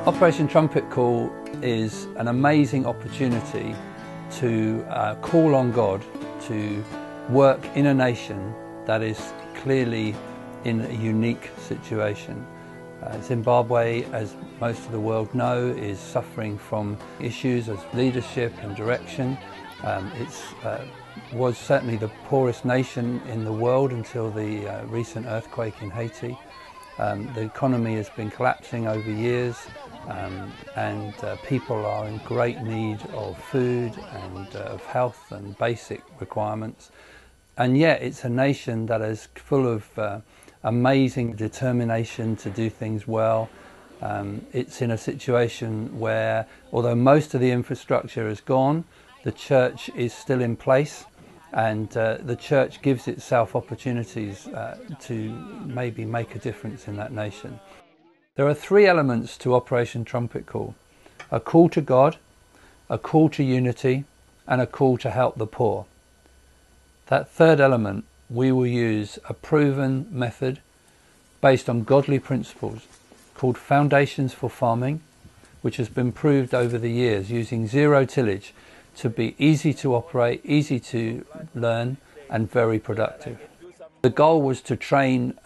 Operation Trumpet Call is an amazing opportunity to call on God to work in a nation that is clearly in a unique situation. Zimbabwe, as most of the world know, is suffering from issues of leadership and direction. It was certainly the poorest nation in the world until the recent earthquake in Haiti. The economy has been collapsing over years, and people are in great need of food and of health and basic requirements. And yet it's a nation that is full of amazing determination to do things well. It's in a situation where, although most of the infrastructure is gone, the church is still in place, and the church gives itself opportunities to maybe make a difference in that nation. There are three elements to Operation Trumpet Call: a call to God, a call to unity, and a call to help the poor. That third element, we will use a proven method based on godly principles called Foundations for Farming, which has been proved over the years using zero tillage to be easy to operate, easy to learn, and very productive. The goal was to train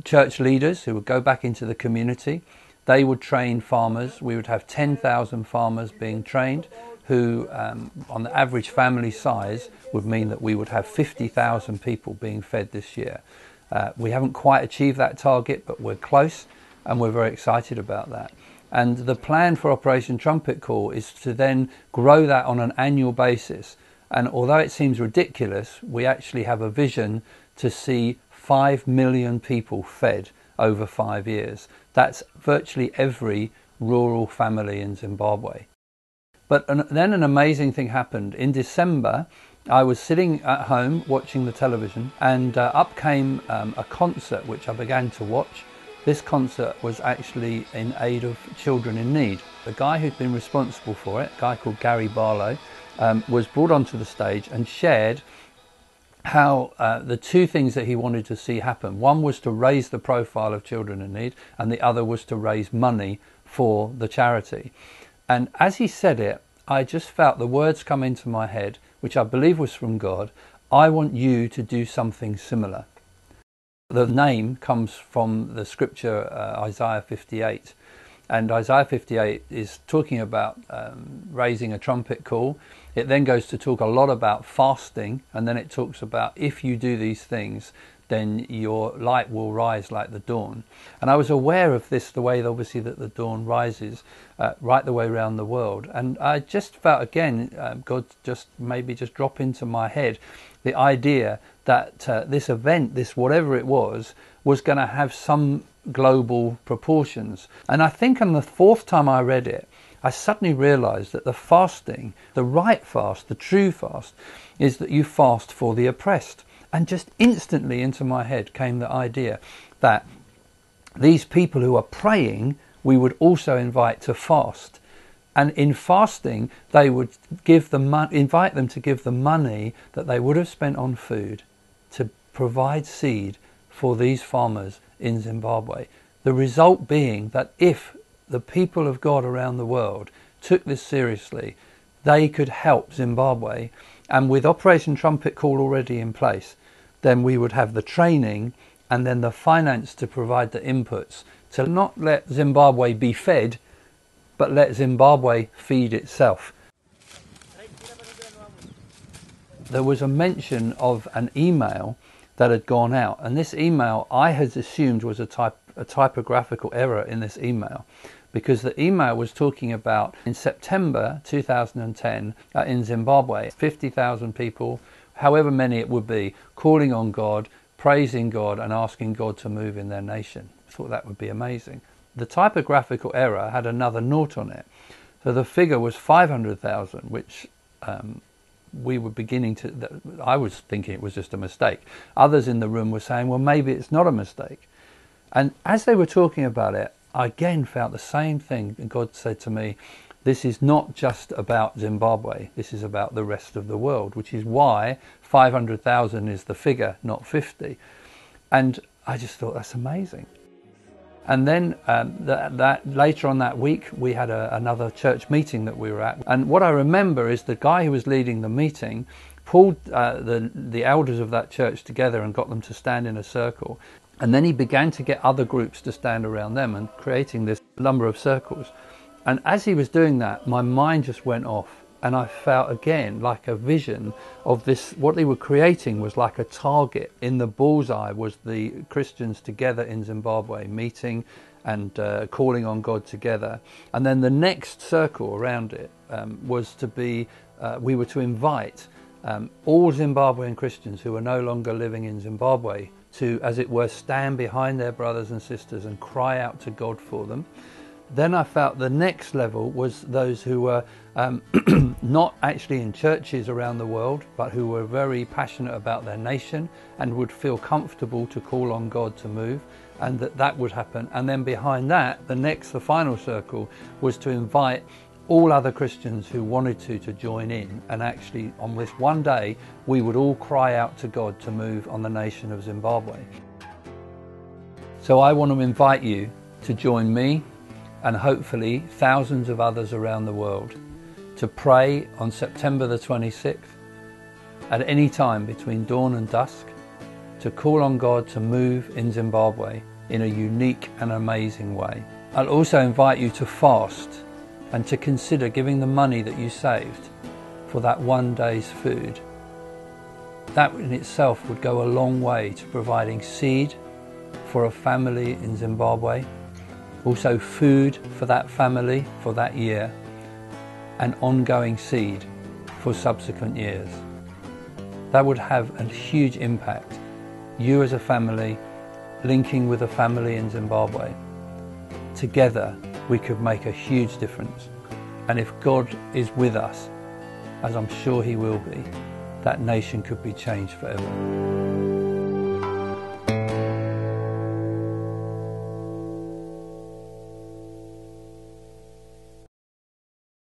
church leaders who would go back into the community. They would train farmers. We would have 10,000 farmers being trained who, on the average family size, would mean that we would have 50,000 people being fed this year. We haven't quite achieved that target, but we're close, and we're very excited about that. And the plan for Operation Trumpet Call is to then grow that on an annual basis. And although it seems ridiculous, we actually have a vision to see 5 million people fed over 5 years. That's virtually every rural family in Zimbabwe. But then an amazing thing happened. In December, I was sitting at home watching the television, and up came a concert which I began to watch. This concert was actually in aid of children in need. The guy who'd been responsible for it, a guy called Gary Barlow, was brought onto the stage and shared how the two things that he wanted to see happen. One was to raise the profile of children in need, and the other was to raise money for the charity. And as he said it, I just felt the words come into my head, which I believe was from God: I want you to do something similar. The name comes from the scripture Isaiah 58. And Isaiah 58 is talking about raising a trumpet call. It then goes to talk a lot about fasting, and then it talks about if you do these things, then your light will rise like the dawn. And I was aware of this, the way obviously that the dawn rises right the way around the world. And I just felt again, God just drop into my head the idea that this event, this whatever it was going to have some global proportions. And I think on the fourth time I read it, I suddenly realized that the fasting, the right fast, the true fast, is that you fast for the oppressed. And just instantly into my head came the idea that these people who are praying, we would also invite to fast. And in fasting, they would invite them to give the money that they would have spent on food to provide seed for these farmers in Zimbabwe. The result being that if the people of God around the world took this seriously, they could help Zimbabwe. And with Operation Trumpet Call already in place, then we would have the training and then the finance to provide the inputs to not let Zimbabwe be fed, but let Zimbabwe feed itself. There was a mention of an email that had gone out, and this email I had assumed was a typographical error in this email, because the email was talking about in September 2010 in Zimbabwe, 50,000 people, however many it would be, calling on God, praising God, and asking God to move in their nation. I thought that would be amazing. The typographical error had another naught on it, so the figure was 500,000, which we were beginning to, I was thinking it was just a mistake. Others in the room were saying, well, maybe it's not a mistake. And as they were talking about it, I again felt the same thing. And God said to me, this is not just about Zimbabwe, this is about the rest of the world, which is why 500,000 is the figure, not 50. And I just thought, that's amazing. And then later on that week, we had another church meeting that we were at. And what I remember is the guy who was leading the meeting pulled the elders of that church together and got them to stand in a circle. And then he began to get other groups to stand around them and creating this number of circles. And as he was doing that, my mind just went off. And I felt again like a vision of this. What they were creating was like a target. In the bullseye was the Christians together in Zimbabwe, meeting and calling on God together. And then the next circle around it was to be, we were to invite all Zimbabwean Christians who were no longer living in Zimbabwe to, as it were, stand behind their brothers and sisters and cry out to God for them. Then I felt the next level was those who were not actually in churches around the world, but who were very passionate about their nation and would feel comfortable to call on God to move, and that would happen. And then behind that, the final circle was to invite all other Christians who wanted to join in, and actually on this one day we would all cry out to God to move on the nation of Zimbabwe. So I want to invite you to join me and hopefully thousands of others around the world to pray on September the 26th at any time between dawn and dusk, to call on God to move in Zimbabwe in a unique and amazing way. I'll also invite you to fast and to consider giving the money that you saved for that one day's food. That in itself would go a long way to providing seed for a family in Zimbabwe, also food for that family for that year, and ongoing seed for subsequent years. That would have a huge impact. You as a family linking with a family in Zimbabwe. Together we could make a huge difference. And if God is with us, as I'm sure he will be, that nation could be changed forever.